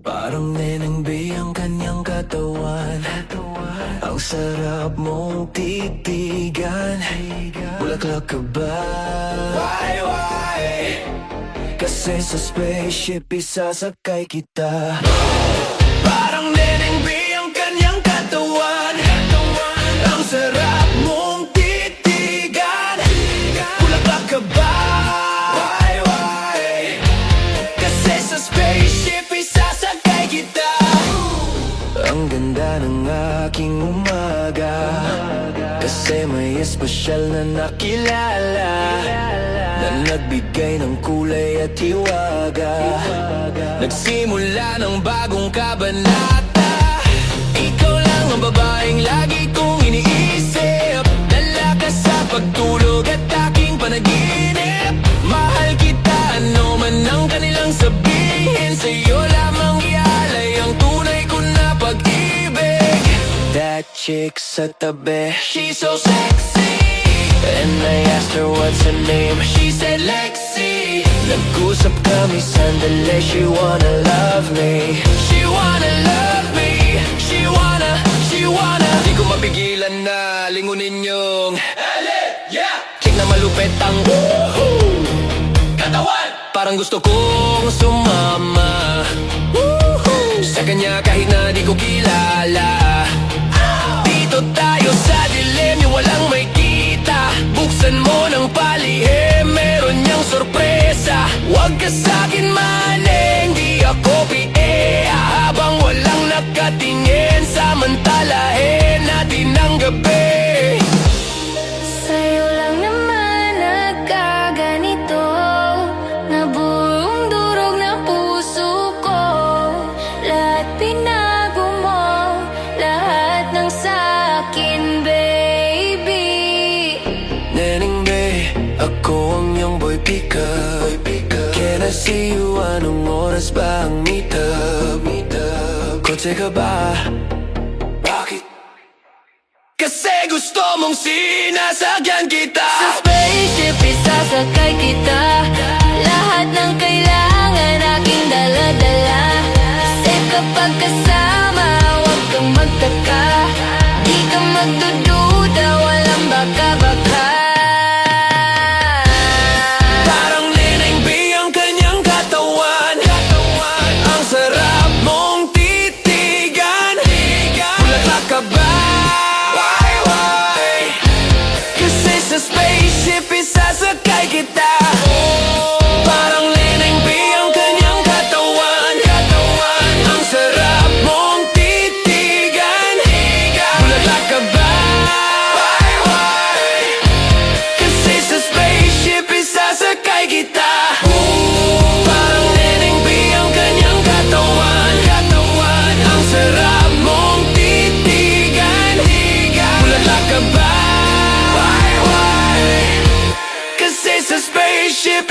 Parang neneng B ang kanyang katawan. Ang sarap mong titigan. Bulaklak ka ba? Why? Kasi sa spaceship isasakay kita. Parang neneng B ang kanyang katawan. Ang sarap mong titigan. Bulaklak ka ba? Why? Kasi sa spaceship isasakay kita. Ang ganda ng aking umaga, kasi may espesyal na nakilala, na nagbigay ng kulay at hiwaga. Nagsimula ng bagong kabanata. Ikaw lang ang babaeng lagi kong iniisip. Dala ka sa pagtulog at aking panaginip. Mahal kita, ano man ang kanilang sabihin. Sa'yo lamang ialay ang tunay ko na pag-ibig. That chick sa tabi, she's so sexy. And I asked her what's her name, she said Lexi. Nag-usap kami sandali, she wanna love me. She wanna love me. She wanna Di ko mapigilan na lingunin yung yeah! Chick na malupit ang katawan. Parang gusto kong sumama sa kanya kahit na di ko kilala. Dito tayo sa dilim, yung walang may kita. Buksan mo ng palihim, meron niyang sorpresa. Huwag ka sa'kin maling, di ako piea. Habang walang nakatingin, samantalahin natin ang gabi. Sa'yo lang naman nagkaganito, nabuong durog ng puso ko. Lahat pinago mo, lahat ng sa'kin, baby. Neneng Bay, ako ang iyong boy pika. Can I see you? Anong oras ba ang meet up? Kotse ka ba? Bakit? Kasi gusto mong sinasakyan kita. Sa spaceship isasakay kita. Lahat ng kailangan aking dala-dala. Safe kapag kasama, huwag kang magtaka. Di ka magdududa, walang baka-baka. Parang neneng B ang kanyang katawan. Ang sarap mong titigan. Bulaklak ka ba? Why? Kasi sa spaceship isasakay kita. Parang neneng B ang kanyang katawan. Ang sarap mong titigan. Bulaklak ka ba? Why? Kasi sa spaceship isasakay kita. Parang neneng B ang kanyang katawan. Ang sarap mong titigan. Bulaklak ka ba? Why? Kasi sa spaceship